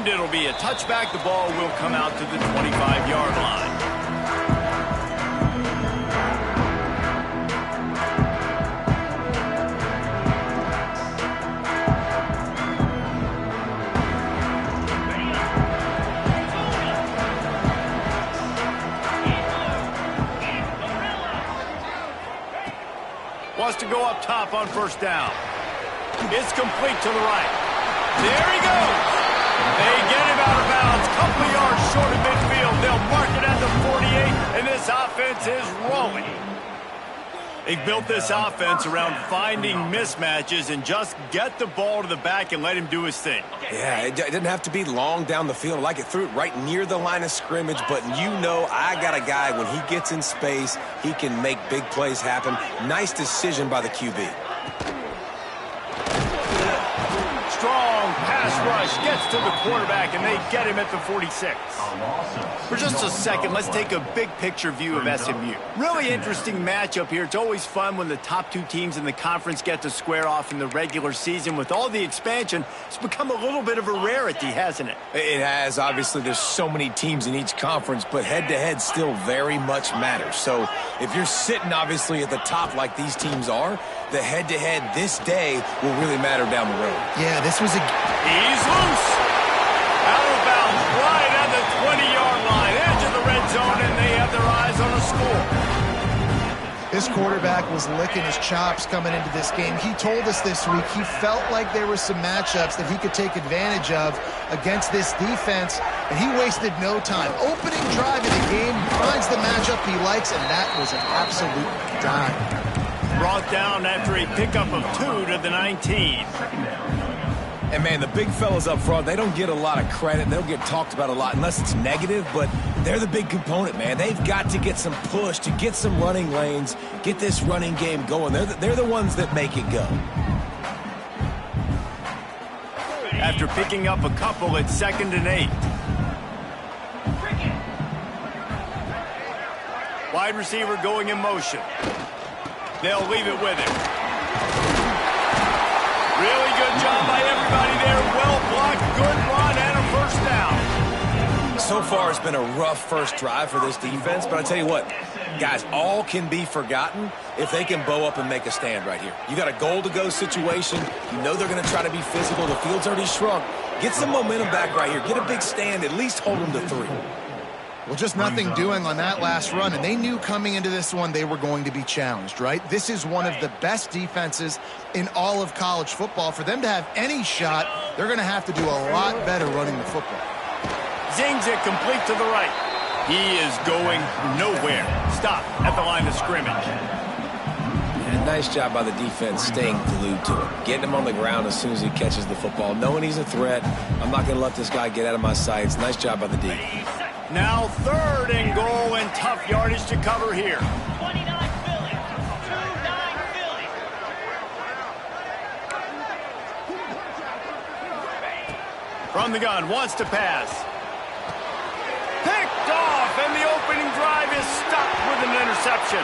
And it'll be a touchback. The ball will come out to the 25-yard line. Wants to go up top on first down. It's complete to the right. There he goes. They get him out of bounds. Couple of yards short of midfield. They'll mark it at the 48, and this offense is rolling. They built this offense around finding mismatches and just get the ball to the back and let him do his thing. Yeah, it didn't have to be long down the field. I like it, threw it right near the line of scrimmage, but you know I got a guy, when he gets in space, he can make big plays happen. Nice decision by the QB. Strong pass rush gets to the quarterback, and they get him at the 46. For just a second, let's take a big-picture view of SMU. Really interesting matchup here. It's always fun when the top two teams in the conference get to square off in the regular season. With all the expansion, it's become a little bit of a rarity, hasn't it? It has. Obviously, there's so many teams in each conference, but head-to-head still very much matters. So if you're sitting, obviously, at the top like these teams are, the head-to-head this day will really matter down the road. Yeah, this was a... He's loose. Out of bounds, right at the 20-yard line, edge of the red zone, and they have their eyes on a score. This quarterback was licking his chops coming into this game. He told us this week he felt like there were some matchups that he could take advantage of against this defense, and he wasted no time. Opening drive of the game, he finds the matchup he likes, and that was an absolute dime. Brought down after a pickup of 2 to the 19. And, man, the big fellas up front, they don't get a lot of credit. They don't get talked about a lot unless it's negative, but they're the big component, man. They've got to get some push, to get some running lanes, get this running game going. They're the ones that make it go. After picking up a couple, it's 2nd and 8. Wide receiver going in motion. They'll leave it with him. Really good job by everybody there. Well blocked, good run, and a first down. So far, it's been a rough first drive for this defense, but I tell you what, guys, all can be forgotten if they can bow up and make a stand right here. You got a goal-to-go situation. You know they're going to try to be physical. The field's already shrunk. Get some momentum back right here. Get a big stand. At least hold them to 3. Well, just nothing doing on that last run, and they knew coming into this one they were going to be challenged, right? This is one of the best defenses in all of college football. For them to have any shot, they're going to have to do a lot better running the football. Zings it complete to the right. He is going nowhere. Stop at the line of scrimmage. And nice job by the defense staying glued to him. Getting him on the ground as soon as he catches the football. Knowing he's a threat, I'm not going to let this guy get out of my sights. Nice job by the D. Now 3rd and goal, and tough yardage to cover here. 29 Philly. 29 Philly. From the gun, wants to pass. Picked off, and the opening drive is stopped with an interception.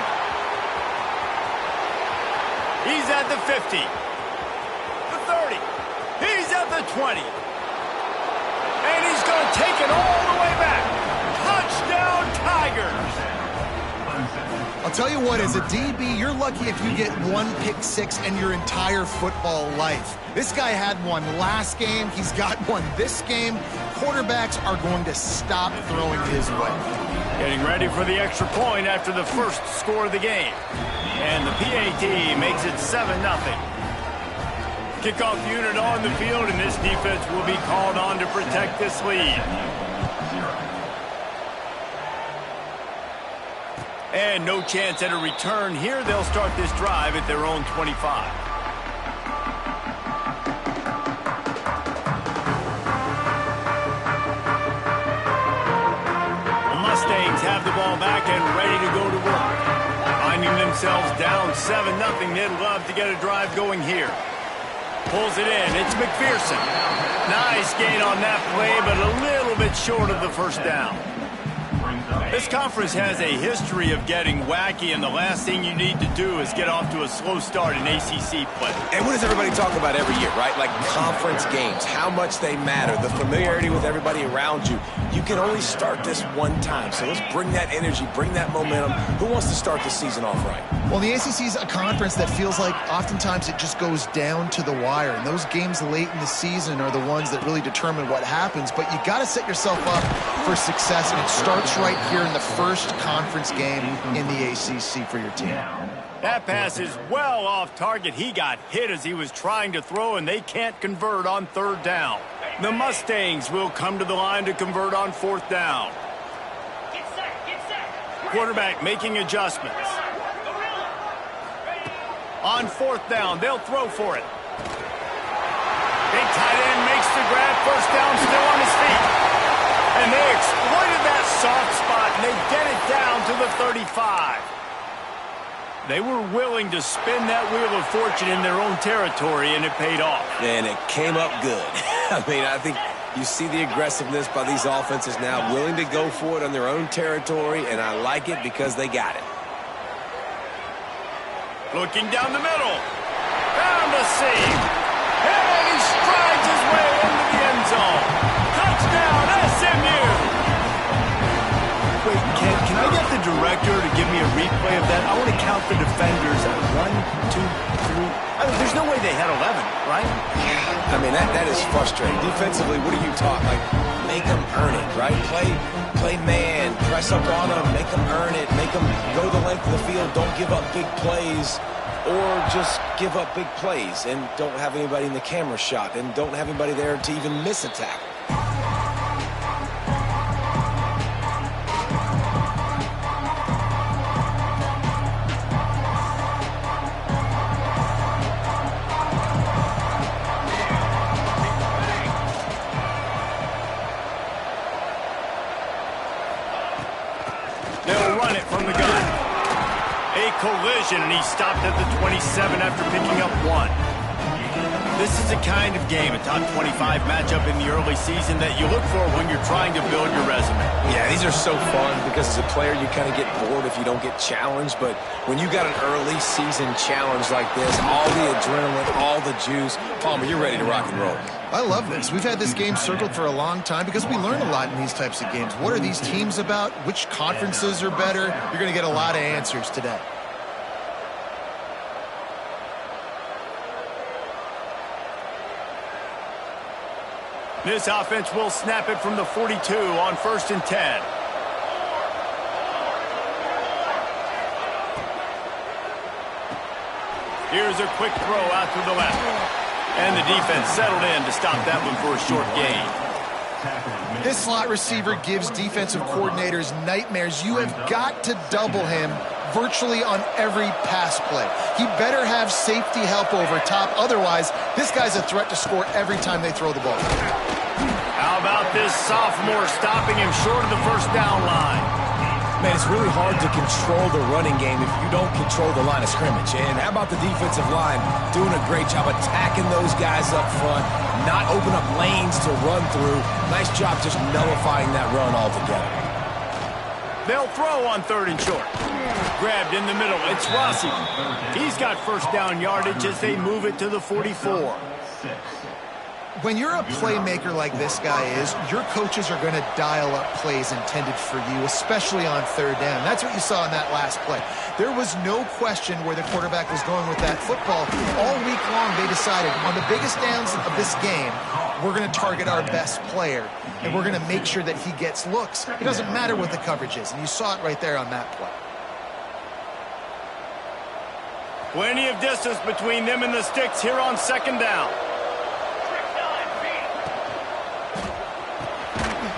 He's at the 50. The 30. He's at the 20. And he's going to take it all the way back. Touchdown, Tigers. I'll tell you what, as a DB, you're lucky if you get one pick six in your entire football life. This guy had one last game. He's got one this game. Quarterbacks are going to stop throwing his way. Getting ready for the extra point after the first score of the game. And the PAT makes it 7-0. Kickoff unit on the field, and this defense will be called on to protect this lead. And no chance at a return here. They'll start this drive at their own 25. The Mustangs have the ball back and ready to go to work. Finding themselves down 7-0, they'd love to get a drive going here. Pulls it in. It's McPherson. Nice gain on that play, but a little bit short of the first down. This conference has a history of getting wacky, and the last thing you need to do is get off to a slow start in ACC play. And what does everybody talk about every year, right? Like conference games, how much they matter, the familiarity with everybody around you. You can only start this one time, so let's bring that energy, bring that momentum. Who wants to start the season off right? Well, the ACC is a conference that feels like oftentimes it just goes down to the wire, and those games late in the season are the ones that really determine what happens. But you got to set yourself up for success, and it starts right here in the first conference game in the ACC for your team. That pass is well off target. He got hit as he was trying to throw, and they can't convert on third down. The Mustangs will come to the line to convert on fourth down. Quarterback making adjustments. On fourth down, they'll throw for it. Big tight end makes the grab. First down, still on his feet. And they exploited that soft spot, and they get it down to the 35. They were willing to spin that wheel of fortune in their own territory, and it paid off. And it came up good. I mean, I think you see the aggressiveness by these offenses now, willing to go for it on their own territory, and I like it because they got it. Looking down the middle. Found a seam. And he strides his way into the end zone. Touchdown, SMU. Wait, can I get the director to give me a replay of that? I want to count the defenders. 1, 2, 3. I mean, there's no way they had 11, right? I mean, that is frustrating. Defensively, what are you taught? Like, make them earn it, right? Play man, press up on them, make them earn it, make them go the length of the field, don't give up big plays, or just give up big plays and don't have anybody in the camera shot and don't have anybody there to even miss a tackle. They'll run it from the gun. A collision, and he stopped at the 27 after picking up 1. This is the kind of game, a top 25 matchup in the early season, that you look for when you're trying to build your resume. Yeah, these are so fun because as a player, you kind of get bored if you don't get challenged. But when you got an early season challenge like this, all the adrenaline, all the juice, Palmer, you're ready to rock and roll. I love this. We've had this game circled for a long time because we learn a lot in these types of games. What are these teams about? Which conferences are better? You're going to get a lot of answers today. This offense will snap it from the 42 on 1st and 10. Here's a quick throw out to the left. And the defense settled in to stop that one for a short gain. This slot receiver gives defensive coordinators nightmares. You have got to double him virtually on every pass play. He better have safety help over top. Otherwise, this guy's a threat to score every time they throw the ball. How about this sophomore stopping him short of the first down line? Man, it's really hard to control the running game if you don't control the line of scrimmage. And how about the defensive line doing a great job attacking those guys up front, not open up lanes to run through. Nice job just nullifying that run altogether. They'll throw on 3rd and short. Grabbed in the middle. It's Rossi. He's got first down yardage as they move it to the 44. When you're a playmaker like this guy is, your coaches are going to dial up plays intended for you, especially on 3rd down. That's what you saw in that last play. There was no question where the quarterback was going with that football. All week long, they decided on the biggest downs of this game, we're going to target our best player, and we're going to make sure that he gets looks. It doesn't matter what the coverage is, and you saw it right there on that play. Plenty of distance between them and the sticks here on 2nd down.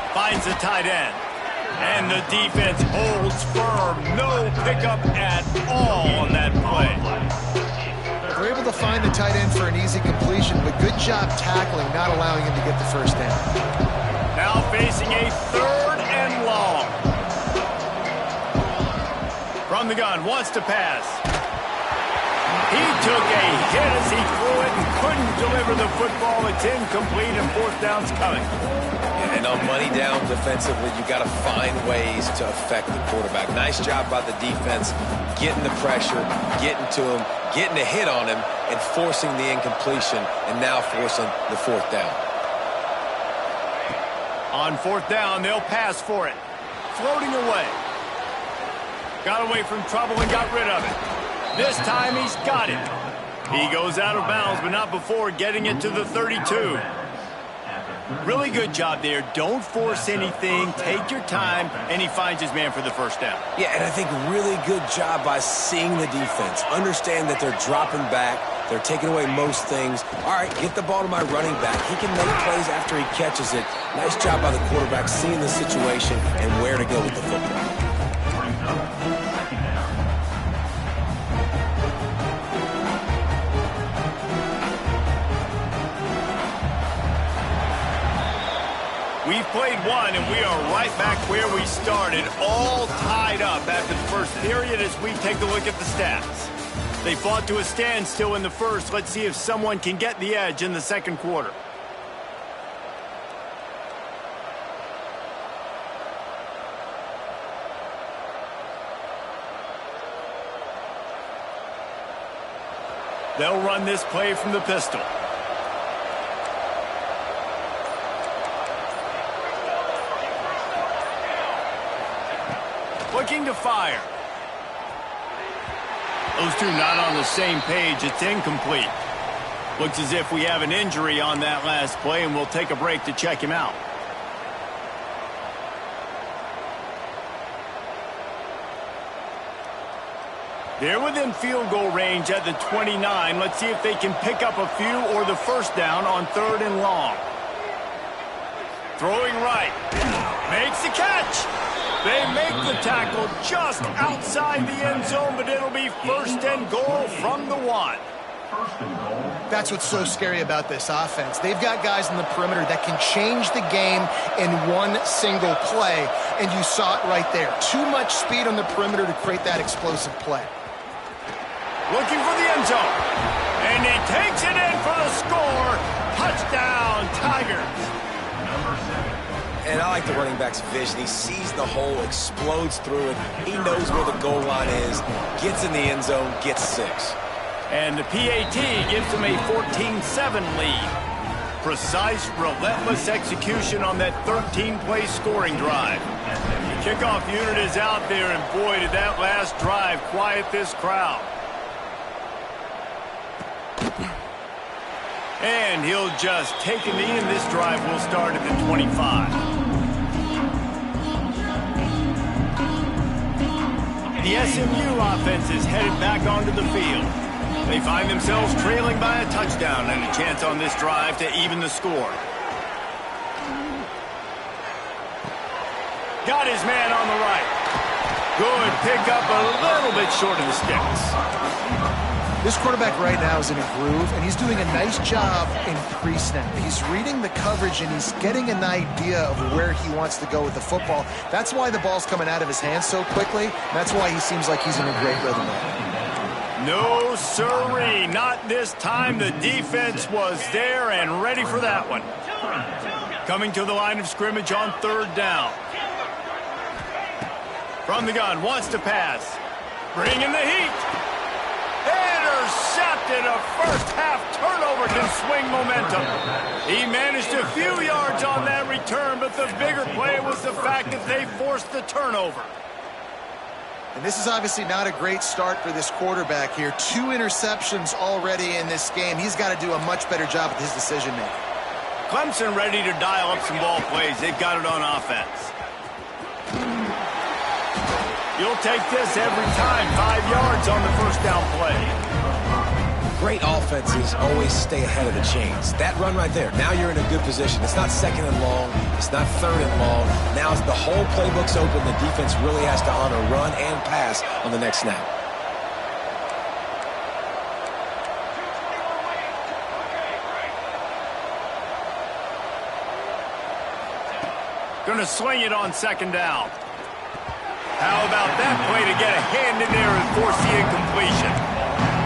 Finds the tight end. And the defense holds firm. No pickup at all on that play. They're able to find the tight end for an easy completion, but good job tackling, not allowing him to get the first down. Now facing a 3rd and long. From the gun, wants to pass. He took a hit as he threw it and couldn't deliver the football. It's incomplete and 4th down's coming. Yeah, And on money down defensively, you got to find ways to affect the quarterback. Nice job by the defense, getting the pressure, getting to him, getting a hit on him, and forcing the incompletion, and now forcing the fourth down. On fourth down, they'll pass for it. Floating away. Got away from trouble and got rid of it. This time he's got it. He goes out of bounds, but not before getting it to the 32. Really good job there. Don't force anything. Take your time, and he finds his man for the first down. Yeah, and I think really good job by seeing the defense. Understand that they're dropping back. They're taking away most things. All right, get the ball to my running back. He can make plays after he catches it. Nice job by the quarterback seeing the situation and where to go with the football. We've played one, and we are right back where we started, all tied up after the first period as we take a look at the stats. They fought to a standstill in the first. Let's see if someone can get the edge in the second quarter. They'll run this play from the pistol. Looking to fire. Those two not on the same page. It's incomplete. Looks as if we have an injury on that last play, and we'll take a break to check him out. They're within field goal range at the 29. Let's see if they can pick up a few or the first down on 3rd and long. Throwing right. Makes the catch. They make the tackle just outside the end zone, but it'll be 1st and goal from the 1. That's what's so scary about this offense. They've got guys in the perimeter that can change the game in one single play, and you saw it right there. Too much speed on the perimeter to create that explosive play. Looking for the end zone, and he takes it in for the score. Touchdown, Tigers. And I like the running back's vision. He sees the hole, explodes through it. He knows where the goal line is, gets in the end zone, gets 6. And the PAT gives him a 14-7 lead. Precise, relentless execution on that 13-play scoring drive. The kickoff unit is out there, and boy, did that last drive quiet this crowd. And he'll just take a knee, and this drive will start at the 25. The SMU offense is headed back onto the field. They find themselves trailing by a touchdown and a chance on this drive to even the score. Got his man on the right. Good pickup, a little bit short of the sticks. This quarterback right now is in a groove, and he's doing a nice job in pre-snap. He's reading the coverage, and he's getting an idea of where he wants to go with the football. That's why the ball's coming out of his hands so quickly. That's why he seems like he's in a great rhythm. No, sirree, not this time. The defense was there and ready for that one. Coming to the line of scrimmage on 3rd down. From the gun, wants to pass. Bringing the heat. Intercepted. A first-half turnover can swing momentum. He managed a few yards on that return, but the bigger play was the fact that they forced the turnover. And this is obviously not a great start for this quarterback here. 2 interceptions already in this game. He's got to do a much better job with his decision-making. Clemson ready to dial up some ball plays. They've got it on offense. You'll take this every time. 5 yards on the first down play. Great offenses always stay ahead of the chains. That run right there, now you're in a good position. It's not 2nd and long. It's not 3rd and long. Now the whole playbook's open. The defense really has to honor run and pass on the next snap. Going to swing it on 2nd down. How about that play to get a hand in there and force the incompletion?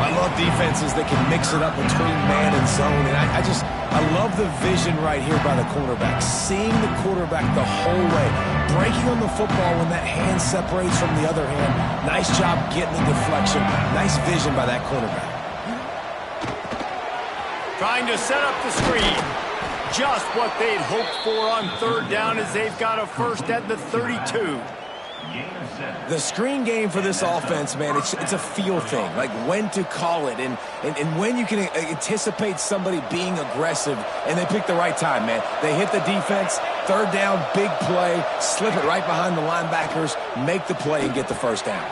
I love defenses that can mix it up between man and zone, and I love the vision right here by the cornerback, seeing the quarterback the whole way, breaking on the football when that hand separates from the other hand. Nice job getting the deflection. Nice vision by that cornerback. Trying to set up the screen. Just what they'd hoped for on third down as they've got a first at the 32. The screen game for this offense, man, it's a feel thing, like when to call it and when you can anticipate somebody being aggressive, and they pick the right time, man. They hit the defense, third down, big play, slip it right behind the linebackers, make the play and get the first down.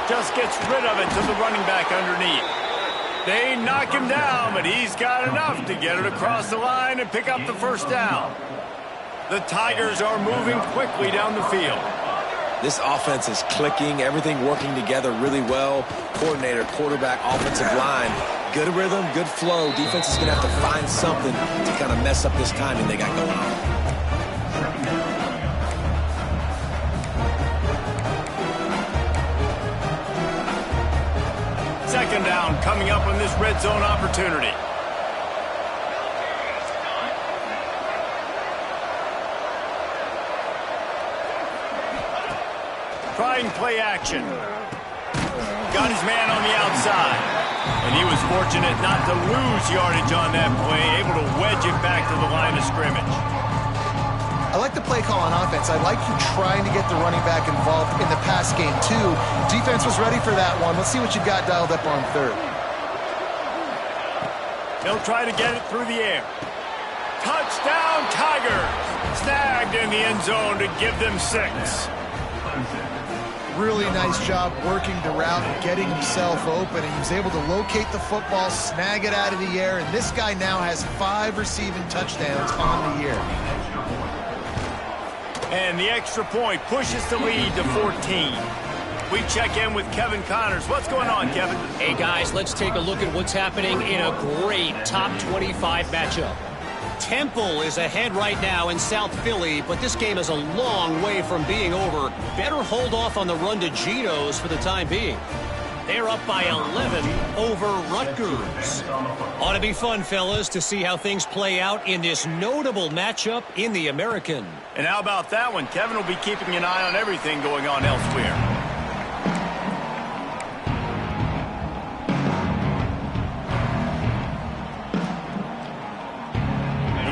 Just gets rid of it to the running back underneath. They knock him down, but he's got enough to get it across the line and pick up the first down. The Tigers are moving quickly down the field. This offense is clicking, everything working together really well. Coordinator, quarterback, offensive line. Good rhythm, good flow. Defense is going to have to find something to kind of mess up this timing they got going on. Second down coming up on this red zone opportunity. Trying play action. Got his man on the outside. And he was fortunate not to lose yardage on that play, able to wedge it back to the line of scrimmage. I like the play call on offense. I like you trying to get the running back involved in the pass game, too. Defense was ready for that one. Let's see what you got dialed up on third. He'll try to get it through the air. Touchdown, Tigers! Snagged in the end zone to give them 6. Really nice job working the route and getting himself open. And he was able to locate the football, snag it out of the air, and this guy now has 5 receiving touchdowns on the year. And the extra point pushes the lead to 14. We check in with Kevin Connors. What's going on, Kevin? Hey, guys, let's take a look at what's happening in a great top 25 matchup. Temple is ahead right now in South Philly, but this game is a long way from being over. Better hold off on the run to Geno's for the time being. They're up by 11 over Rutgers. Ought to be fun, fellas, to see how things play out in this notable matchup in the American. And how about that one? Kevin will be keeping an eye on everything going on elsewhere.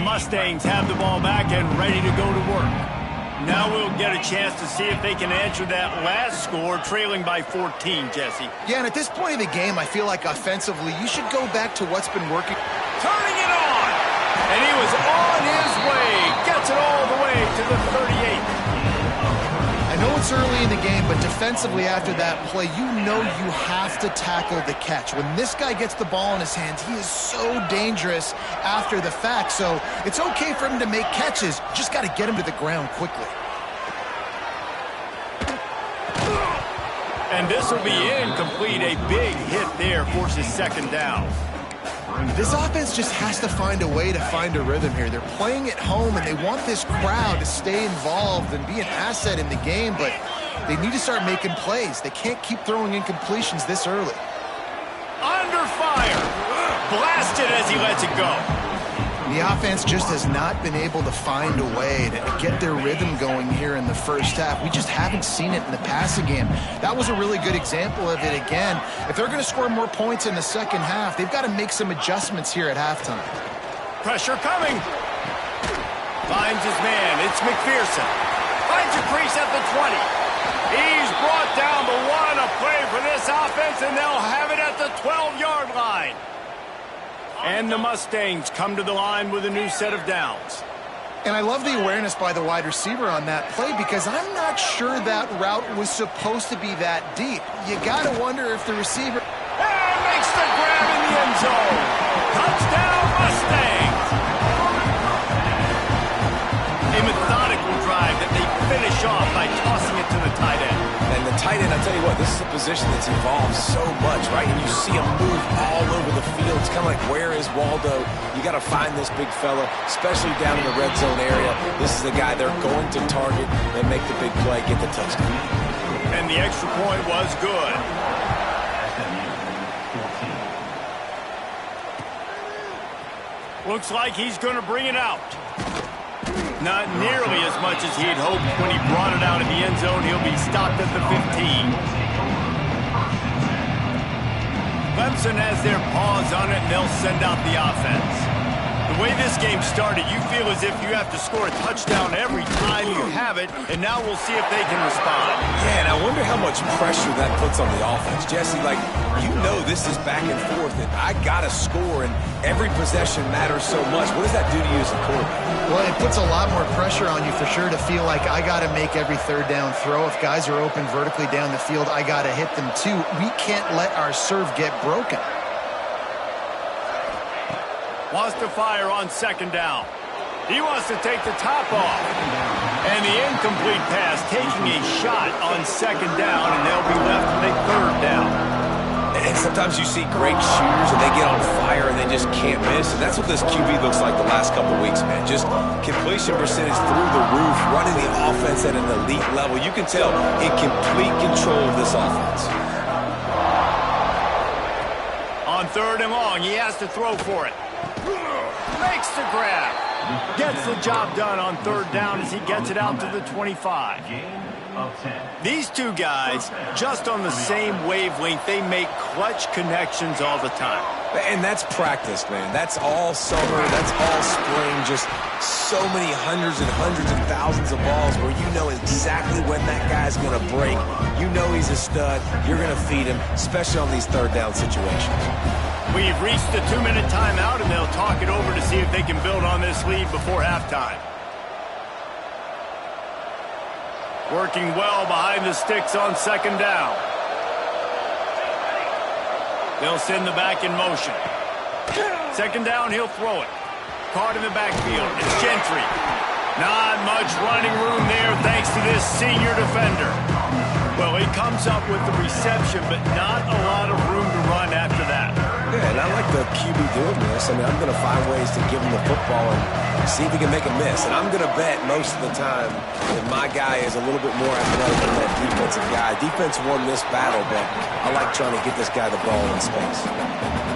Mustangs have the ball back and ready to go to work. Now we'll get a chance to see if they can answer that last score, trailing by 14, Jesse. Yeah, and at this point in the game, I feel like offensively, you should go back to what's been working. Turning it on! And he was on his way. Gets it all the way to the 38. I know it's early in the game, but defensively after that play, you know you have to tackle the catch. When this guy gets the ball in his hands, he is so dangerous after the fact. So it's okay for him to make catches. Just got to get him to the ground quickly. And this will be incomplete. A big hit there forces second down. This offense just has to find a way to find a rhythm here. They're playing at home, and they want this crowd to stay involved and be an asset in the game, but they need to start making plays. They can't keep throwing incompletions this early. Under fire. Blasted as he lets it go. The offense just has not been able to find a way to get their rhythm going here in the first half. We just haven't seen it in the passing game. That was a really good example of it again. If they're going to score more points in the second half, they've got to make some adjustments here at halftime. Pressure coming. Finds his man. It's McPherson. Finds a crease at the 20. He's brought down the 1. A play for this offense, and they'll have it at the 12-yard line. And the Mustangs come to the line with a new set of downs. And I love the awareness by the wide receiver on that play because I'm not sure that route was supposed to be that deep. You got to wonder if the receiver... And makes the grab in the end zone. Touchdown, Mustangs. A methodical drive that they finish off by tossing it to the tight end. And the tight end, I tell you what, this is a position that's evolved so much, right? And you see him move all over the field. It's kind of like, where is Waldo? You got to find this big fella, especially down in the red zone area. This is the guy they're going to target and make the big play, get the touchdown. And the extra point was good. Looks like he's going to bring it out. Not nearly as much as he had hoped when he brought it out of the end zone. He'll be stopped at the 15. Clemson has their paws on it, and they'll send out the offense. The way this game started, you feel as if you have to score a touchdown every time you have it, and now we'll see if they can respond. Yeah, and I wonder how much pressure that puts on the offense. Jesse, like, you know this is back and forth, and I got to score, and every possession matters so much. What does that do to you as a quarterback? Well, it puts a lot more pressure on you for sure to feel like I got to make every third down throw. If guys are open vertically down the field, I got to hit them too. We can't let our serve get broken. Wants to fire on second down. He wants to take the top off. And the incomplete pass taking a shot on second down, and they'll be left with a third down. And sometimes you see great shooters, and they get on fire, and they just can't miss. And that's what this QB looks like the last couple of weeks, man. Just completion percentage through the roof, running the offense at an elite level. You can tell in complete control of this offense. On third and long, he has to throw for it. Makes the grab. Gets the job done on third down as he gets it out to the 25. These two guys, just on the same wavelength, they make clutch connections all the time. And that's practice, man. That's all summer. That's all spring. Just so many hundreds and thousands of balls where you know exactly when that guy's going to break. You know he's a stud. You're going to feed him, especially on these third down situations. We've reached the 2-minute timeout, and they'll talk it over to see if they can build on this lead before halftime. Working well behind the sticks on second down. They'll send the back in motion. Second down, he'll throw it. Caught in the backfield. It's Gentry. Not much running room there thanks to this senior defender. Well, he comes up with the reception, but not a lot of room to run after that. Yeah, and I like the QB doing this. I mean, I'm going to find ways to give him the football and see if he can make a miss. And I'm going to bet most of the time that my guy is a little bit more athletic than that defensive guy. Defense won this battle, but I like trying to get this guy the ball in space.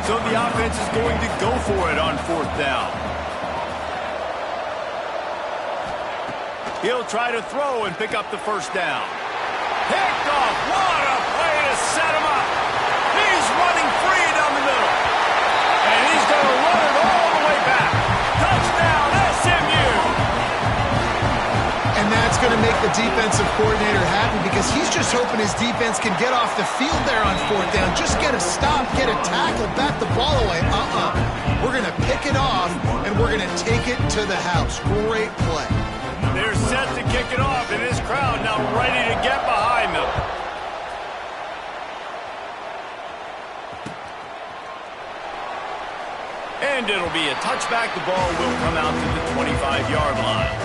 So the offense is going to go for it on fourth down. He'll try to throw and pick up the first down. Picked off. What a play to set him up. He's running free down the middle. And he's going to run it all the way back. Touchdown, SMU. And that's going to make the defensive coordinator happy because he's just hoping his defense can get off the field there on fourth down. Just get a stop, get a tackle, bat the ball away. We're going to pick it off, and we're going to take it to the house. Great play. They're set to kick it off, and this crowd now ready to get behind them. And it'll be a touchback. The ball will come out to the 25-yard line.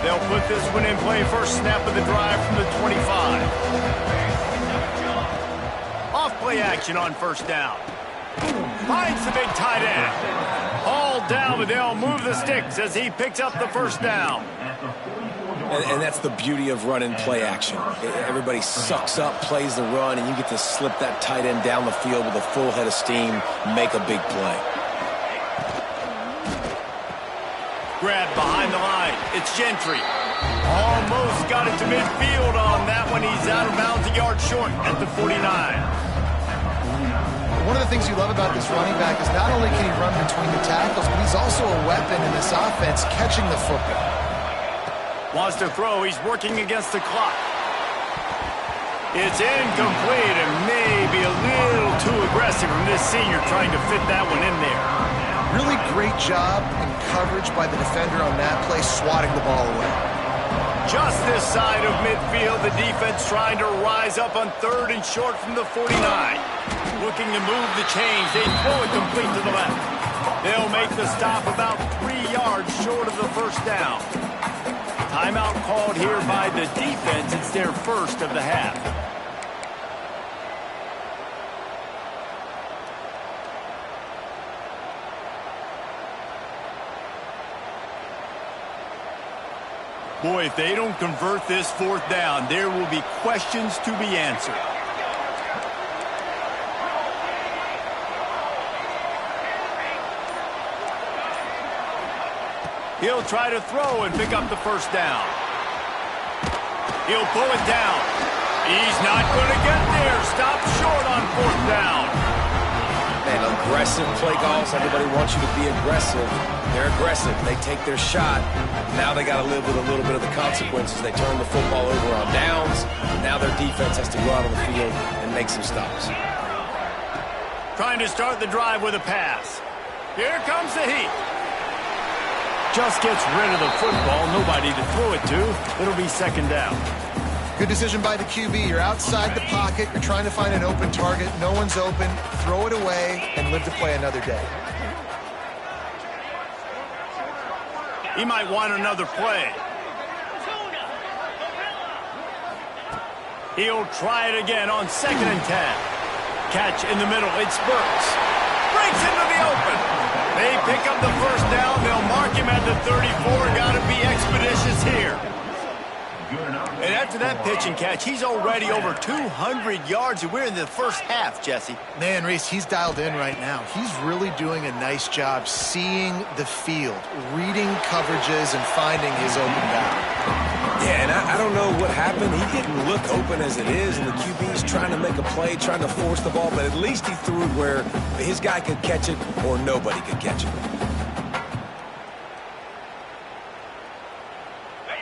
They'll put this one in play. First snap of the drive from the 25. Off play action on first down. Finds the big tight end. Hauled down, but they'll move the sticks as he picks up the first down. And that's the beauty of running play action. Everybody sucks up, plays the run, and you get to slip that tight end down the field with a full head of steam, make a big play. Grab behind the line. It's Gentry. Almost got it to midfield on that one. He's out of bounds, a yard short at the 49. One of the things you love about this running back is not only can he run between the tackles, but he's also a weapon in this offense catching the football. Wants to throw. He's working against the clock. It's incomplete and maybe a little too aggressive from this senior trying to fit that one in there. Really great job in coverage by the defender on that play, swatting the ball away. Just this side of midfield, the defense trying to rise up on third and short from the 49. Looking to move the chains. They throw it complete to the left. They'll make the stop about 3 yards short of the first down. Timeout called here by the defense. It's their first of the half. Boy, if they don't convert this fourth down, there will be questions to be answered. He'll try to throw and pick up the first down. He'll pull it down. He's not going to get there. Stop short on fourth down. Man, aggressive play calls. Everybody wants you to be aggressive. They're aggressive. They take their shot. Now they got to live with a little bit of the consequences. They turn the football over on downs. Now their defense has to go out on the field and make some stops. Trying to start the drive with a pass. Here comes the heat. Just gets rid of the football. Nobody to throw it to. It'll be second down. Good decision by the QB. You're outside the pocket. You're trying to find an open target. No one's open. Throw it away and live to play another day. He might want another play. He'll try it again on 2nd and 10. Catch in the middle. It's Burks. Breaks into the open. They pick up the first down. They'll mark him at the 34. Got to be expeditious here. And after that pitch and catch, he's already over 200 yards, and we're in the first half, Jesse. Man, Reese, he's dialed in right now. He's really doing a nice job seeing the field, reading coverages, and finding his open down. Yeah, and I don't know what happened. He didn't look open as it is, and the QB's trying to make a play, trying to force the ball, but at least he threw it where his guy could catch it or nobody could catch it.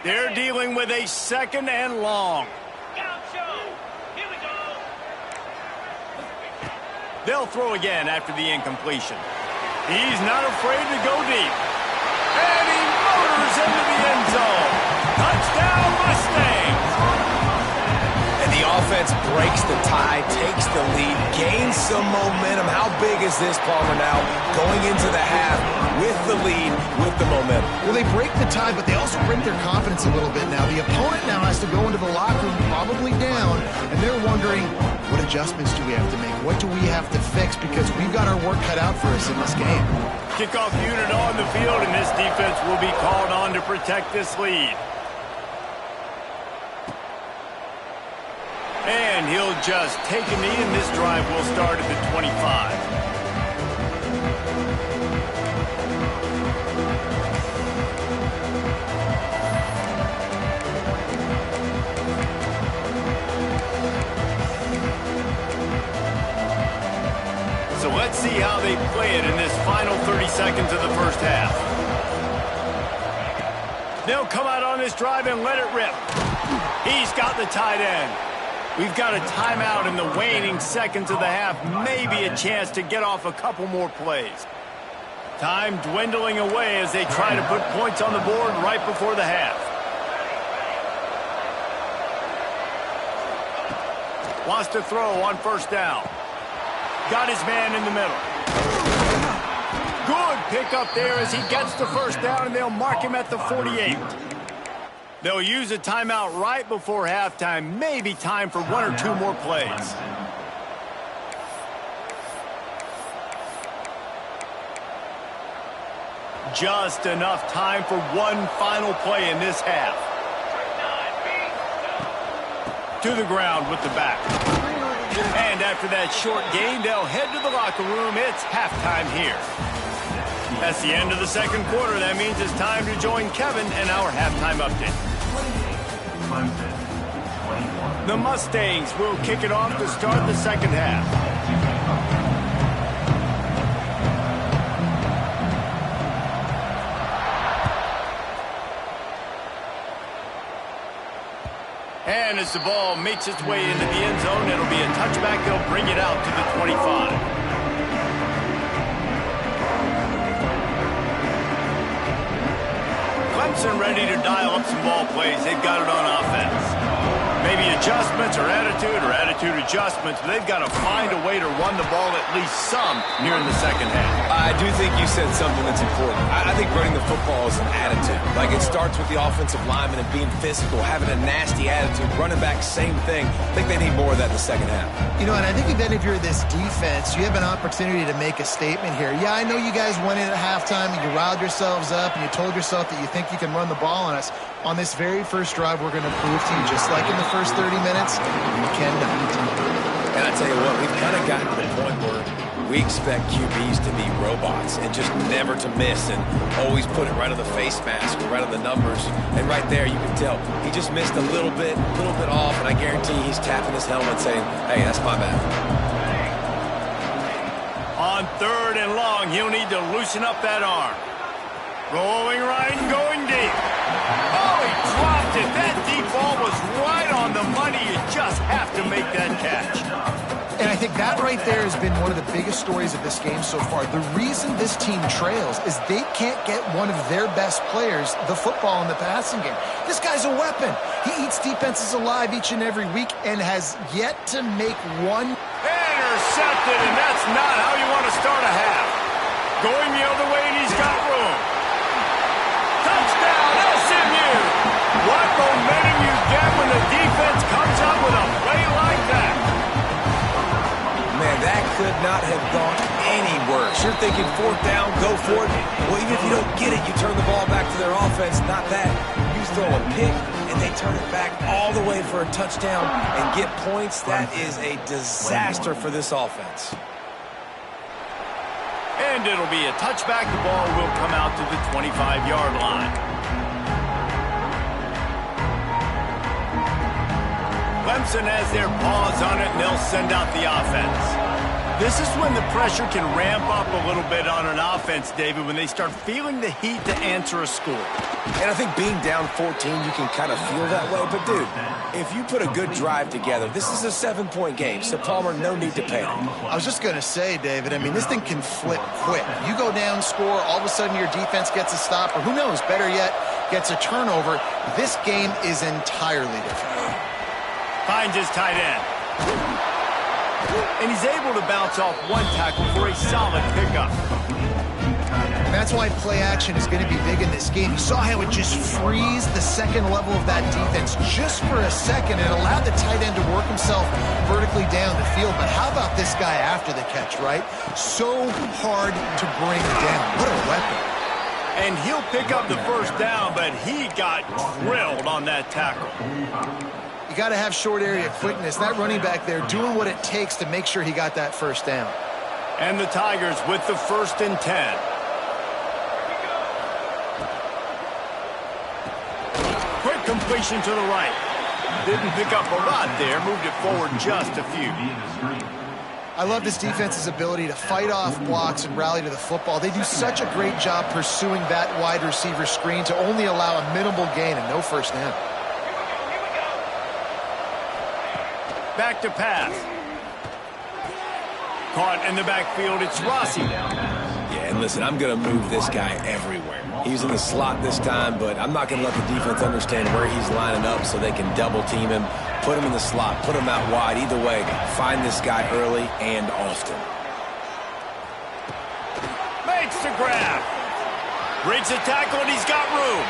They're dealing with a 2nd and long. Here we go. They'll throw again after the incompletion. He's not afraid to go deep. And he motors into the end zone. Touchdown, Mustangs! And the offense breaks the tie, takes the lead, gains some momentum. How big is this, Palmer, now? Going into the half with the lead, with the momentum. Well, they break the tie, but they also break their confidence a little bit now. The opponent now has to go into the locker room probably down, and they're wondering, what adjustments do we have to make? What do we have to fix? Because we've got our work cut out for us in this game. Kickoff unit on the field, and this defense will be called on to protect this lead. And he'll just take a knee, and this drive will start at the 25. So let's see how they play it in this final 30 seconds of the first half. They'll come out on this drive and let it rip. He's got the tight end. We've got a timeout in the waning seconds of the half. Maybe a chance to get off a couple more plays. Time dwindling away as they try to put points on the board right before the half. Wants to throw on first down. Got his man in the middle. Good pickup there as he gets the first down, and they'll mark him at the 48. They'll use a timeout right before halftime. Maybe time for 1 or 2 more plays. Just enough time for one final play in this half. To the ground with the back. And after that short gain, they'll head to the locker room. It's halftime here. That's the end of the second quarter. That means it's time to join Kevin and our halftime update. The Mustangs will kick it off to start the second half. And as the ball makes its way into the end zone, it'll be a touchback. They'll bring it out to the 25. Clemson ready to dial up some ball plays. They've got it on offense. Maybe adjustments or attitude adjustments. They've got to find a way to run the ball at least some here in the second half. I do think you said something that's important. I think running the football is an attitude. Like, it starts with the offensive lineman and being physical, having a nasty attitude. Running back, same thing. I think they need more of that in the second half. You know, and I think even if you're this defense, you have an opportunity to make a statement here. Yeah, I know you guys went in at halftime and you riled yourselves up and you told yourself that you think you can run the ball on us. On this very first drive, we're going to prove to you, just like in the first 30 minutes, you cannot. And I tell you what, we've kind of gotten to the point where We expect QBs to be robots and just never to miss and always put it right on the face mask, right on the numbers. And right there, you can tell he just missed a little bit off, and I guarantee he's tapping his helmet saying, hey, that's my bad. On 3rd and long, he'll need to loosen up that arm. Rolling right and going deep. Oh, he dropped it. That deep ball was right on the money. You just have to make that catch. And I think that right there has been one of the biggest stories of this game so far. The reason this team trails is they can't get one of their best players the football in the passing game. This guy's a weapon. He eats defenses alive each and every week and has yet to make one. Intercepted, and that's not how you want to start a half. Going the other way, and he's got room. Touchdown, SMU! What momentum you get when the defense comes up with a play like that. Man, that could not have gone any worse. You're thinking 4th down, go for it. Well, even if you don't get it, you turn the ball back to their offense. Not that. You throw a pick, and they turn it back all the way for a touchdown and get points. That is a disaster for this offense. And it'll be a touchback. The ball will come out to the 25-yard line. Clemson has their paws on it, and they'll send out the offense. This is when the pressure can ramp up a little bit on an offense, David, when they start feeling the heat to answer a score. And I think being down 14, you can kind of feel that way. But, dude, if you put a good drive together, this is a 7-point game. So, Palmer, no need to panic. I was just going to say, David, I mean, this thing can flip quick. You go down, score, all of a sudden your defense gets a stop, or who knows, better yet, gets a turnover. This game is entirely different. Finds his tight end. And he's able to bounce off one tackle for a solid pickup. That's why play action is going to be big in this game. You saw how it just frees the second level of that defense just for a second. It allowed the tight end to work himself vertically down the field. But how about this guy after the catch, right? So hard to bring down. What a weapon. And he'll pick up the first down, but he got drilled on that tackle. You got to have short area quickness. That running back there doing what it takes to make sure he got that first down. And the Tigers with the 1st and 10. Quick completion to the right. Didn't pick up a lot there. Moved it forward just a few. I love this defense's ability to fight off blocks and rally to the football. They do such a great job pursuing that wide receiver screen to only allow a minimal gain and no first down. Back to pass. Caught in the backfield, it's Rossi. Yeah, and listen, I'm going to move this guy everywhere. He's in the slot this time, but I'm not going to let the defense understand where he's lining up so they can double team him, put him in the slot, put him out wide. Either way, find this guy early and often. Makes the grab. Breaks the tackle, and he's got room.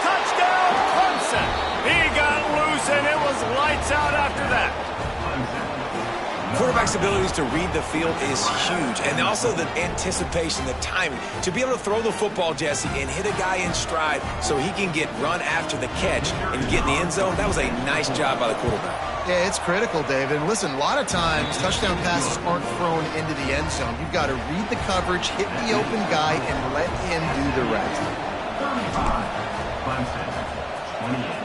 Touchdown, Clemson. He got loose, and it was lights out after that. Quarterback's abilities to read the field is huge, and also the anticipation, the timing. To be able to throw the football, Jesse, and hit a guy in stride so he can get run after the catch and get in the end zone, that was a nice job by the quarterback. Yeah, it's critical, David. And listen, a lot of times touchdown passes aren't thrown into the end zone. You've got to read the coverage, hit the open guy, and let him do the rest. 28.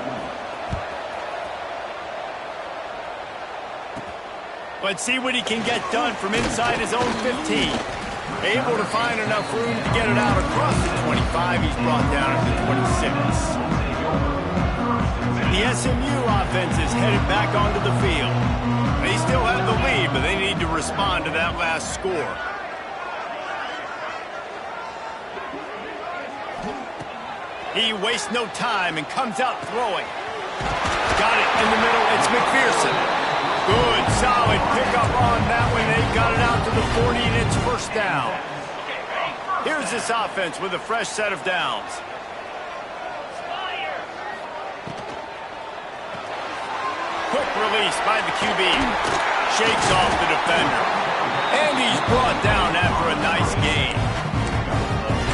Let's see what he can get done from inside his own 15. Able to find enough room to get it out across the 25. He's brought down at the 26. The SMU offense is headed back onto the field. They still have the lead, but they need to respond to that last score. He wastes no time and comes out throwing. Got it in the middle. It's McPherson. Good, solid pickup on that one. They got it out to the 40, and it's first down. Here's this offense with a fresh set of downs. Quick release by the QB. Shakes off the defender. And he's brought down after a nice gain.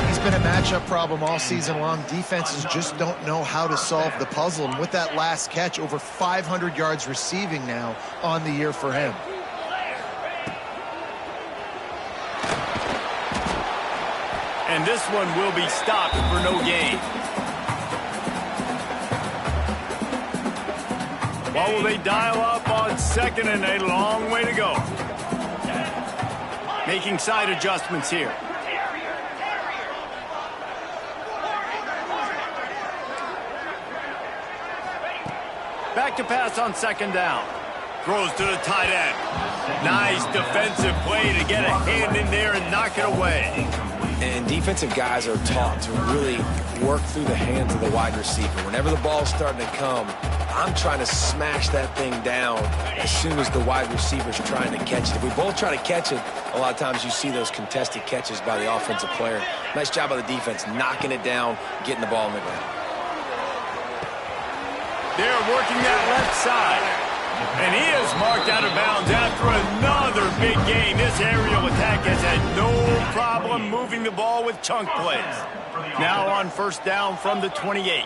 He's been a matchup problem all season long. Defenses just don't know how to solve the puzzle. And with that last catch, over 500 yards receiving now on the year for him. And this one will be stopped for no gain. What will they dial up on second, and a long way to go. Making side adjustments here. Back to pass on second down. Throws to the tight end. Nice defensive play to get a hand in there and knock it away. And defensive guys are taught to really work through the hands of the wide receiver. Whenever the ball's starting to come, I'm trying to smash that thing down as soon as the wide receiver's trying to catch it. If we both try to catch it, a lot of times you see those contested catches by the offensive player. Nice job by the defense, knocking it down, getting the ball in the ground. They're working that left side. And he is marked out of bounds after another big gain. This aerial attack has had no problem moving the ball with chunk plays. Now on first down from the 28.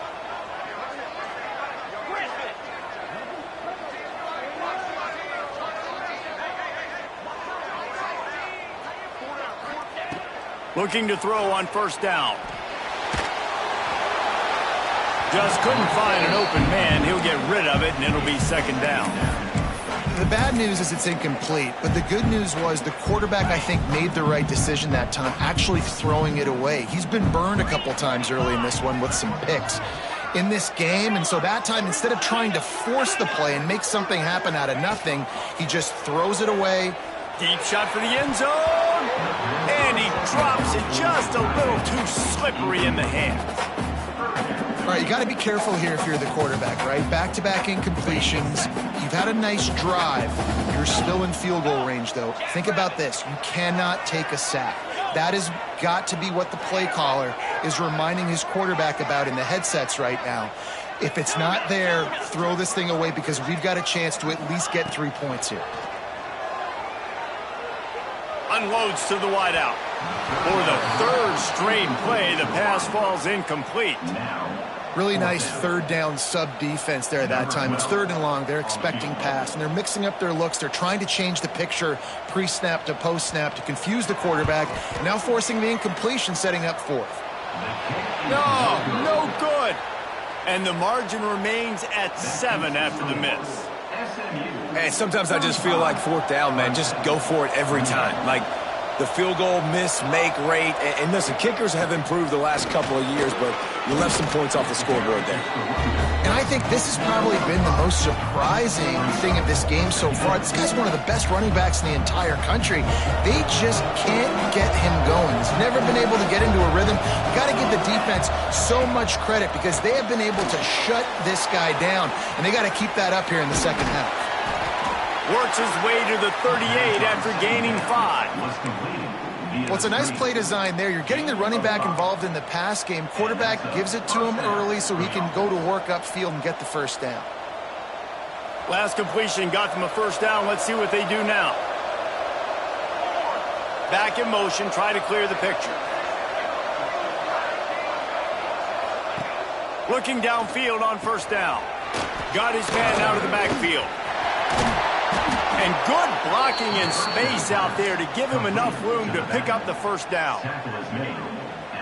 Looking to throw on first down. Just couldn't find an open man. He'll get rid of it, and it'll be second down. The bad news is it's incomplete, but the good news was the quarterback, I think, made the right decision that time, actually throwing it away. He's been burned a couple times early in this one with some picks in this game, and so that time, instead of trying to force the play and make something happen out of nothing, he just throws it away. Deep shot for the end zone, and he drops it just a little too slippery in the hands. All right, you got to be careful here if you're the quarterback, right? Back-to-back incompletions. You've had a nice drive. You're still in field goal range, though. Think about this. You cannot take a sack. That has got to be what the play caller is reminding his quarterback about in the headsets right now. If it's not there, throw this thing away because we've got a chance to at least get 3 points here. Unloads to the wideout. For the third straight play, the pass falls incomplete. Really nice third down sub defense there that time. It's third and long. They're expecting pass, and they're mixing up their looks. They're trying to change the picture pre-snap to post-snap to confuse the quarterback, now forcing the incompletion, setting up fourth. No good. And the margin remains at 7 after the miss. And sometimes I just feel like fourth down, man, just go for it every time. Like the field goal miss, make rate. And listen, kickers have improved the last couple of years, but you left some points off the scoreboard there. And I think this has probably been the most surprising thing of this game so far. This guy's one of the best running backs in the entire country. They just can't get him going. He's never been able to get into a rhythm. You got to give the defense so much credit because they have been able to shut this guy down, and they got to keep that up here in the second half. Works his way to the 38 after gaining 5. Well, it's a nice play design there. You're getting the running back involved in the pass game. Quarterback gives it to him early so he can go to work upfield and get the first down. Last completion got them a first down. Let's see what they do now. Back in motion, try to clear the picture. Looking downfield on first down. Got his man out of the backfield. And good blocking in space out there to give him enough room to pick up the first down.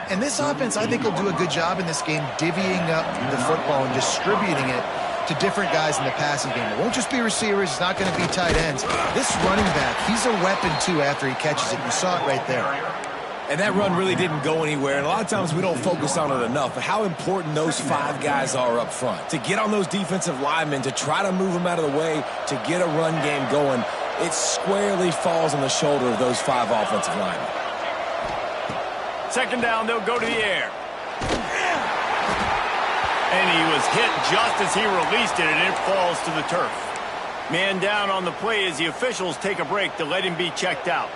And this offense, I think, will do a good job in this game divvying up the football and distributing it to different guys in the passing game. It won't just be receivers. It's not going to be tight ends. This running back, he's a weapon, too, after he catches it. You saw it right there. And that run really didn't go anywhere. And a lot of times we don't focus on it enough. But how important those 5 guys are up front. To get on those defensive linemen, to try to move them out of the way, to get a run game going, it squarely falls on the shoulder of those 5 offensive linemen. Second down, they'll go to the air. And he was hit just as he released it, and it falls to the turf. Man down on the play as the officials take a break to let him be checked out.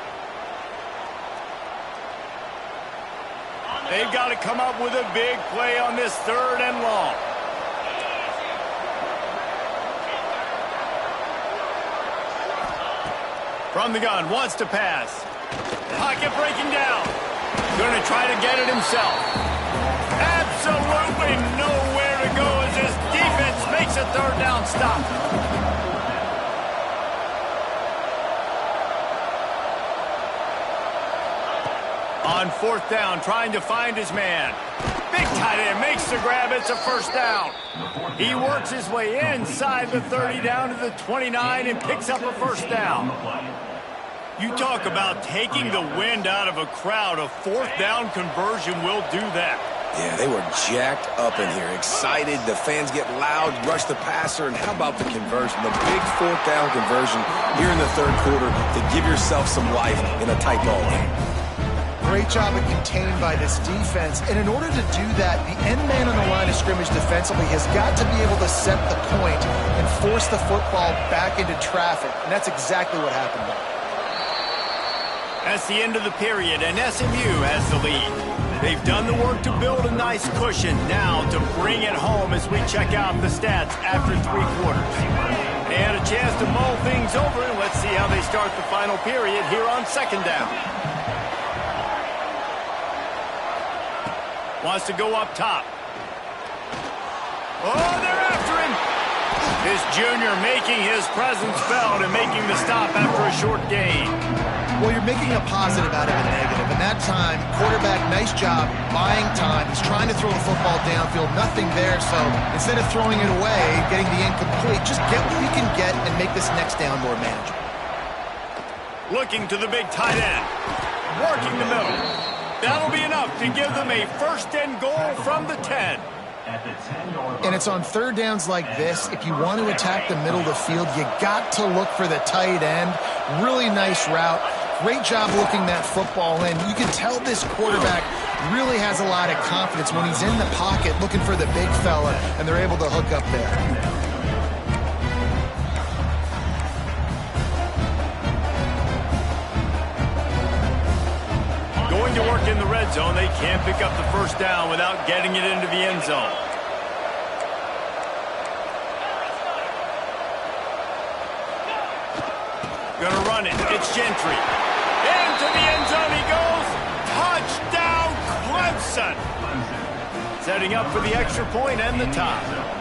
They've got to come up with a big play on this third and long. From the gun, wants to pass. Pocket breaking down. Going to try to get it himself. Absolutely nowhere to go as his defense makes a third down stop. On 4th down, trying to find his man. Big tight end makes the grab. It's a first down. He works his way inside the 30 down to the 29 and picks up a first down. You talk about taking the wind out of a crowd. A 4th down conversion will do that. Yeah, they were jacked up in here, excited. The fans get loud, rush the passer, and how about the conversion? The big 4th down conversion here in the 3rd quarter to give yourself some life in a tight ball game. Great job of contained by this defense. And in order to do that, the end man on the line of scrimmage defensively has got to be able to set the point and force the football back into traffic. And that's exactly what happened there. That's the end of the period, and SMU has the lead. They've done the work to build a nice cushion. Now to bring it home as we check out the stats after 3 quarters. They had a chance to mull things over, and let's see how they start the final period here on 2nd down. Wants to go up top. Oh, they're after him. This junior making his presence felt and making the stop after a short gain. Well, you're making a positive out of a negative. And that time, quarterback, nice job, buying time. He's trying to throw the football downfield, nothing there. So instead of throwing it away, getting the incomplete, just get what you can get and make this next down more manageable. Looking to the big tight end. Working the middle. That'll be enough to give them a 1st and goal from the 10. And it's on 3rd downs like this. If you want to attack the middle of the field, you got to look for the tight end. Really nice route. Great job looking that football in. You can tell this quarterback really has a lot of confidence when he's in the pocket looking for the big fella, and they're able to hook up there. Going to work in the red zone. They can't pick up the 1st down without getting it into the end zone. Gonna run it. It's Gentry. Into the end zone he goes. Touchdown, Clemson. Setting up for the extra point and the tie.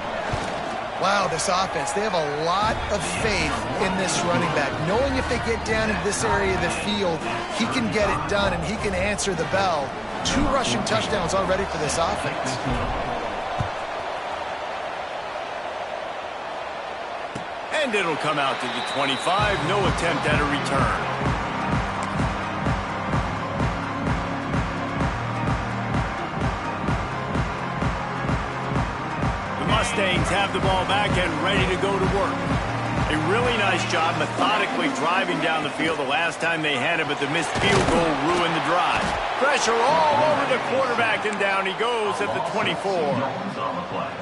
Wow, this offense, they have a lot of faith in this running back. Knowing if they get down into this area of the field, he can get it done and he can answer the bell. 2 rushing touchdowns already for this offense. And it'll come out to the 25. No attempt at a return. Mustangs have the ball back and ready to go to work. A really nice job methodically driving down the field the last time they had it, but the missed field goal ruined the drive. Pressure all over the quarterback, and down he goes at the 24.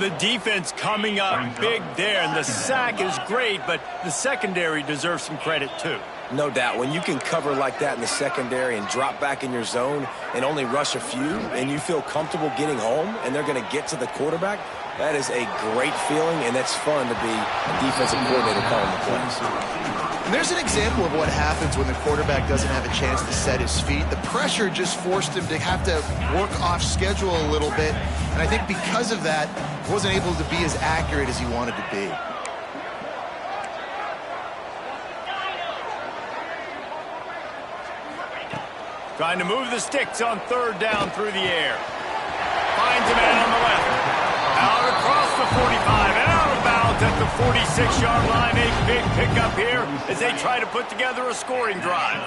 The defense coming up big there, and the sack is great, but the secondary deserves some credit too. No doubt. When you can cover like that in the secondary and drop back in your zone and only rush a few, and you feel comfortable getting home, and they're going to get to the quarterback, that is a great feeling, and it's fun to be a defensive coordinator calling the plays. And there's an example of what happens when the quarterback doesn't have a chance to set his feet. The pressure just forced him to have to work off schedule a little bit, and I think because of that, he wasn't able to be as accurate as he wanted to be. Trying to move the sticks on 3rd down through the air. Finds a man on the left. Out across the 45 and out of bounds at the 46-yard line. A big pickup here as they try to put together a scoring drive.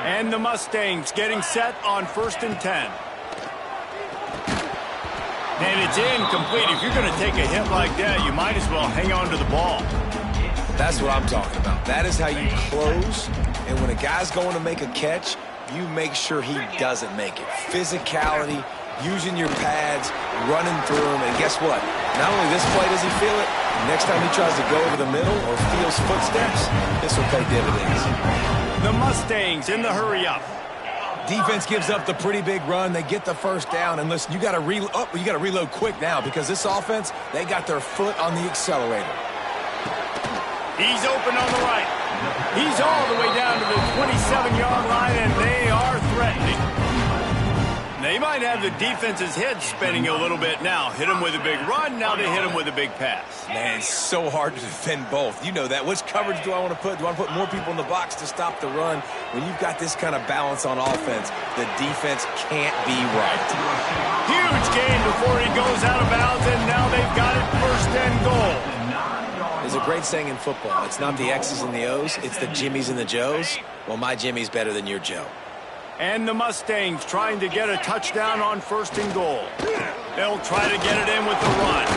And the Mustangs getting set on 1st and 10. And it's incomplete. If you're going to take a hit like that, you might as well hang on to the ball. That's what I'm talking about. That is how you close. And when a guy's going to make a catch, you make sure he doesn't make it. Physicality, using your pads, running through them, and guess what? Not only this play does he feel it, next time he tries to go over the middle or feels footsteps, this will pay dividends. The Mustangs in the hurry-up. Defense gives up the pretty big run. They get the 1st down, and listen, you got to reload quick now because this offense, they got their foot on the accelerator. He's open on the right. He's all the way down to the 27-yard line, and they are threatening. They might have the defense's head spinning a little bit now. Hit them with a big run, now they hit them with a big pass. Man, it's so hard to defend both. You know that. Which coverage do I want to put? Do I want to put more people in the box to stop the run? When you've got this kind of balance on offense, the defense can't be right. Huge gain before he goes out of bounds, and now they've got it first and goal. There's a great saying in football. It's not the X's and the O's, it's the Jimmies and the Joes. Well, my Jimmy's better than your Joe. And the Mustangs trying to get a touchdown on first and goal. They'll try to get it in with the run.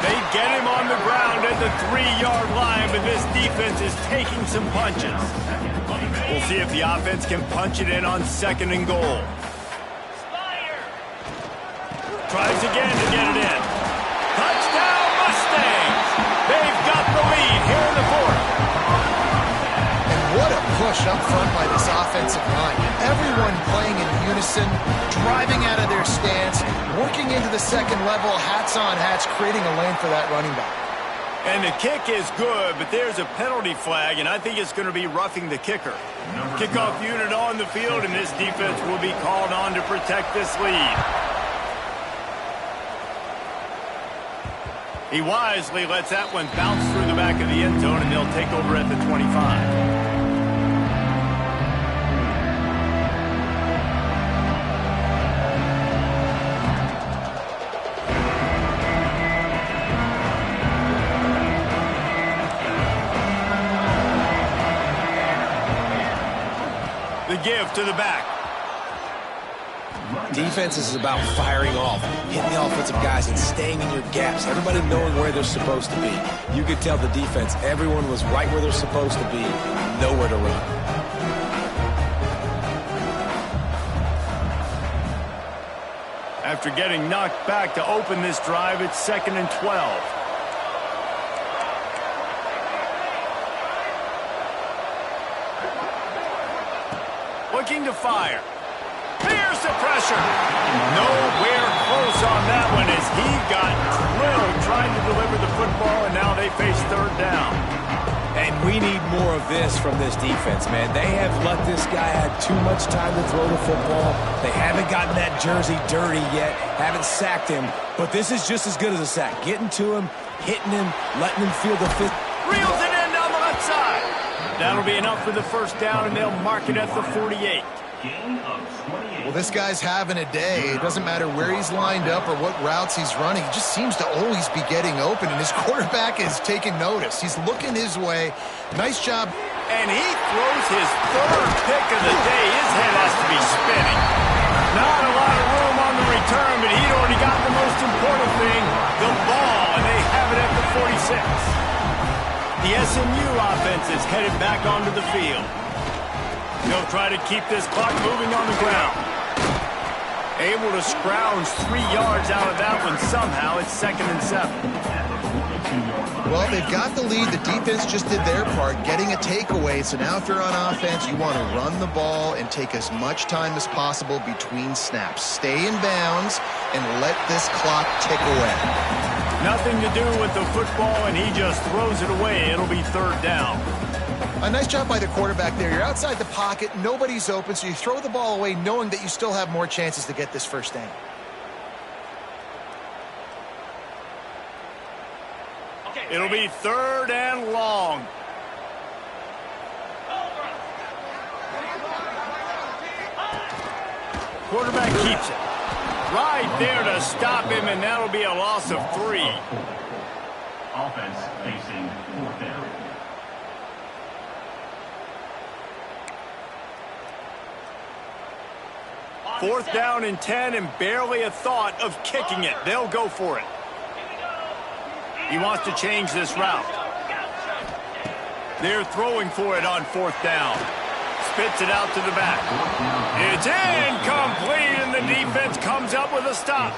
They get him on the ground at the 3-yard line, but this defense is taking some punches. We'll see if the offense can punch it in on second and goal. Tries again to get it in. Touchdown, Mustangs! They've got the lead here in the fourth. What a push up front by this offensive line. Everyone playing in unison, driving out of their stance, working into the second level, hats on hats, creating a lane for that running back. And the kick is good, but there's a penalty flag, and I think it's going to be roughing the kicker. Kickoff unit on the field, and this defense will be called on to protect this lead. He wisely lets that one bounce through the back of the end zone, and they'll take over at the 25. The give to the back. Defense is about firing off, hitting the offensive guys and staying in your gaps. Everybody knowing where they're supposed to be. You could tell the defense, everyone was right where they're supposed to be, nowhere to run. After getting knocked back to open this drive, it's 2nd and 12. Looking to fire. Here's the pressure. Nowhere close on that one as he got drilled trying to deliver the football, and now they face third down. And we need more of this from this defense, man. They have let this guy have too much time to throw the football. They haven't gotten that jersey dirty yet, haven't sacked him, but this is just as good as a sack. Getting to him, hitting him, letting him feel the fifth. Reels it in down the left side. That'll be enough for the first down, and they'll mark it at the 48. Well, this guy's having a day. It doesn't matter where he's lined up or what routes he's running. He just seems to always be getting open, and his quarterback is taking notice. He's looking his way. Nice job. And he throws his third pick of the day. His head has to be spinning. Not a lot of room on the return, but he'd already got the most important thing, the ball, and they have it at the 46. The SMU offense is headed back onto the field. They'll try to keep this clock moving on the ground. Able to scrounge 3 yards out of that one somehow. It's 2nd and 7. Well, they've got the lead. The defense just did their part, getting a takeaway. So now if you're on offense, you want to run the ball and take as much time as possible between snaps. Stay in bounds and let this clock tick away. Nothing to do with the football, and he just throws it away. It'll be third down. A nice job by the quarterback there. You're outside the pocket. Nobody's open, so you throw the ball away knowing that you still have more chances to get this first down. It'll be third and long. Quarterback keeps it. Right there to stop him, and that'll be a loss of 3. Offense facing fourth down. Fourth down and 10, and barely a thought of kicking it. They'll go for it. He wants to change this route. They're throwing for it on fourth down. Spits it out to the back. It's incomplete, and the defense comes up with a stop.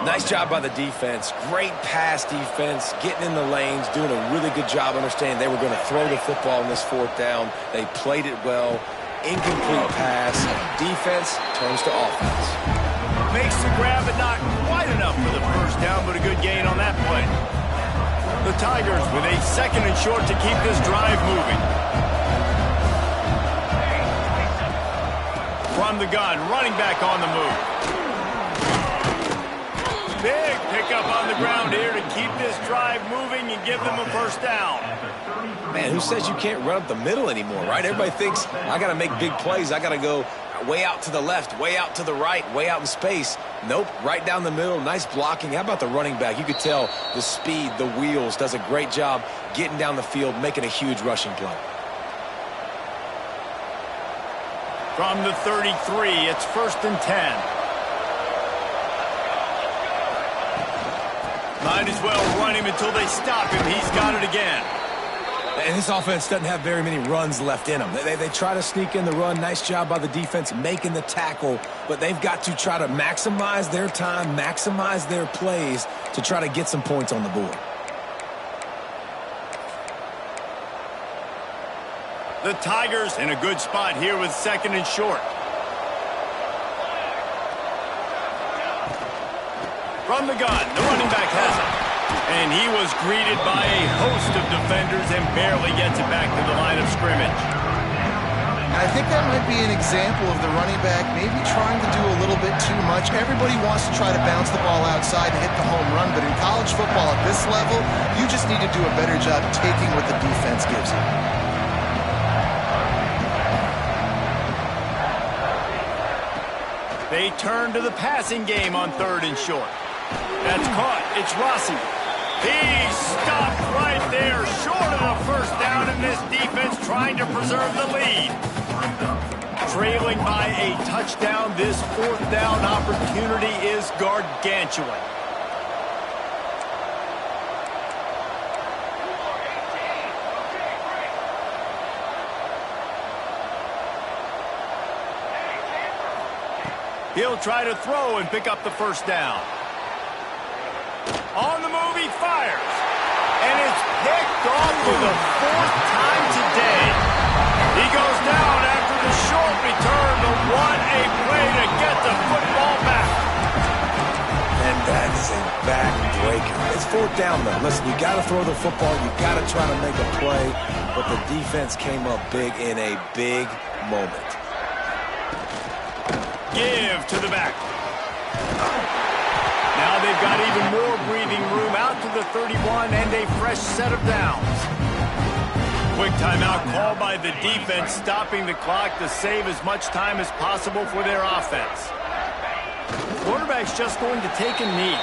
Nice job by the defense. Great pass defense, getting in the lanes, doing a really good job understanding they were going to throw the football in this fourth down. They played it well. Incomplete pass. Defense turns to offense. Makes the grab, but not quite enough for the first down, but a good gain on that play. The Tigers with a 2nd and short to keep this drive moving. From the gun, running back on the move. Big pickup on the ground here to keep this drive moving and give them a first down. Man, who says you can't run up the middle anymore, right? Everybody thinks, I got to make big plays. I got to go way out to the left, way out to the right, way out in space. Nope, right down the middle. Nice blocking. How about the running back? You could tell the speed, the wheels, does a great job getting down the field, making a huge rushing play. From the 33, it's 1st and 10. Might as well run him until they stop him. He's got it again. And this offense doesn't have very many runs left in them. They try to sneak in the run. Nice job by the defense making the tackle. But they've got to try to maximize their time, maximize their plays to try to get some points on the board. The Tigers in a good spot here with 2nd and short. From the gun, the running back has it. And he was greeted by a host of defenders and barely gets it back to the line of scrimmage. And I think that might be an example of the running back maybe trying to do a little bit too much. Everybody wants to try to bounce the ball outside and hit the home run, but in college football at this level, you just need to do a better job taking what the defense gives you. They turn to the passing game on 3rd and short. That's caught. It's Rossi. He stopped right there, short of the first down, and this defense trying to preserve the lead. Trailing by a touchdown, this 4th down opportunity is gargantuan. He'll try to throw and pick up the first down. On the move, he fires. And it's picked off for the 4th time today. He goes down after the short return, but what a play to get the football back. And that is a back-breaker. It's 4th down, though. Listen, you got to throw the football. You got to try to make a play. But the defense came up big in a big moment. Give to the back. Now they've got even more breathing room out to the 31 and a fresh set of downs. Quick timeout called by the defense, stopping the clock to save as much time as possible for their offense. Quarterback's just going to take a knee.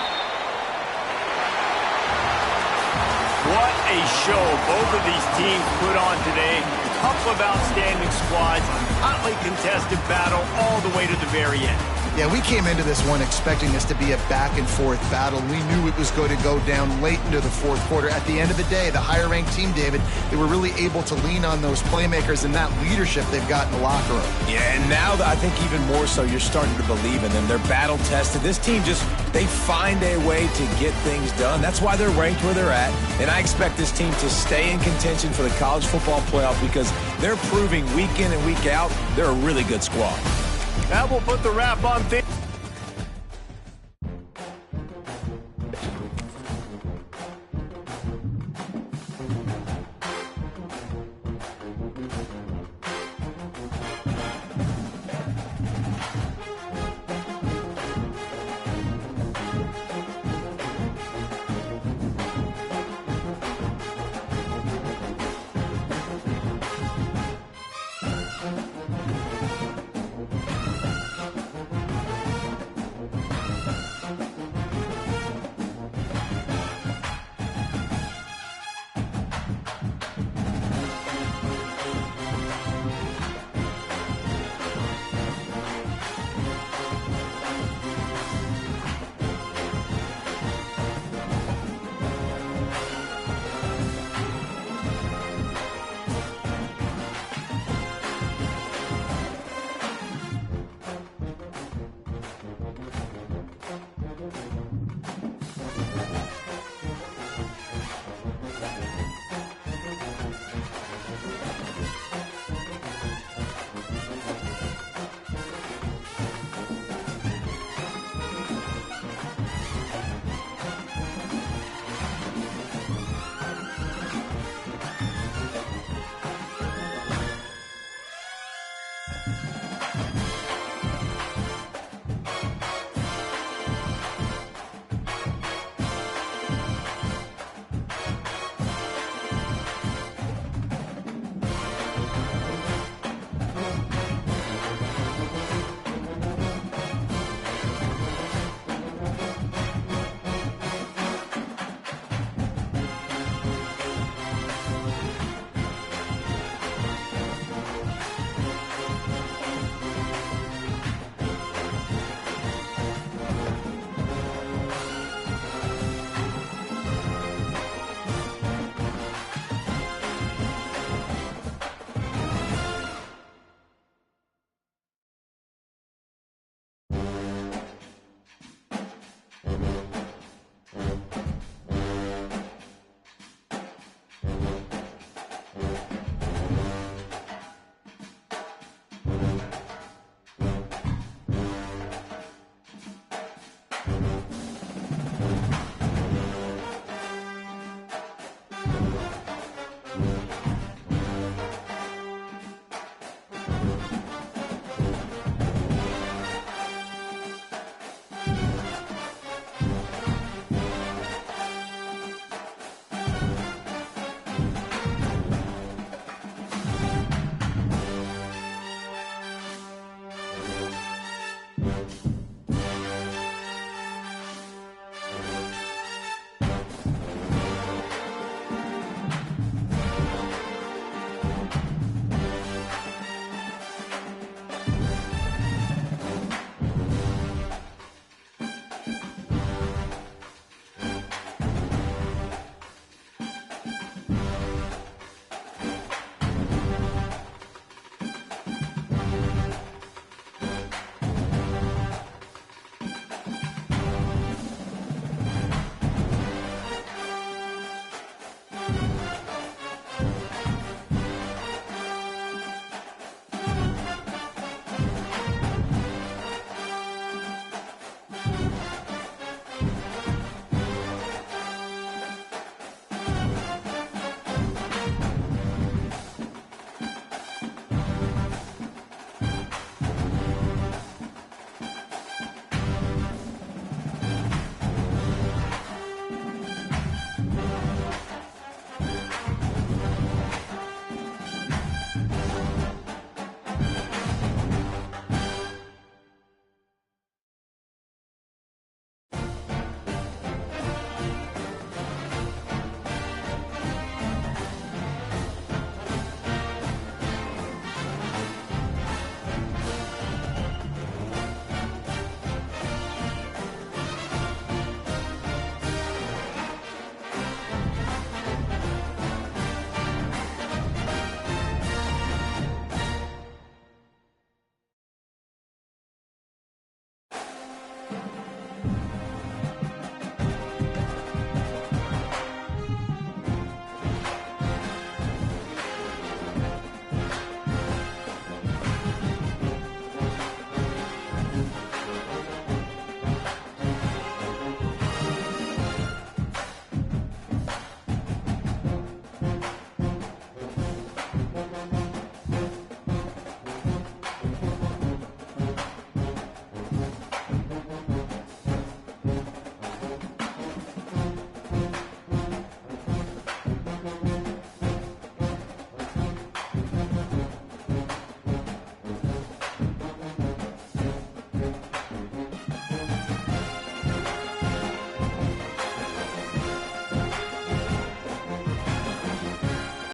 What a show both of these teams put on today. Couple of outstanding squads, hotly contested battle all the way to the very end. Yeah, we came into this one expecting this to be a back-and-forth battle. We knew it was going to go down late into the 4th quarter. At the end of the day, the higher-ranked team, David, they were really able to lean on those playmakers and that leadership they've got in the locker room. Yeah, and now I think even more so, you're starting to believe in them. They're battle-tested. This team they find a way to get things done. That's why they're ranked where they're at. And I expect this team to stay in contention for the college football playoff because they're proving week in and week out they're a really good squad. That will put the wrap on things.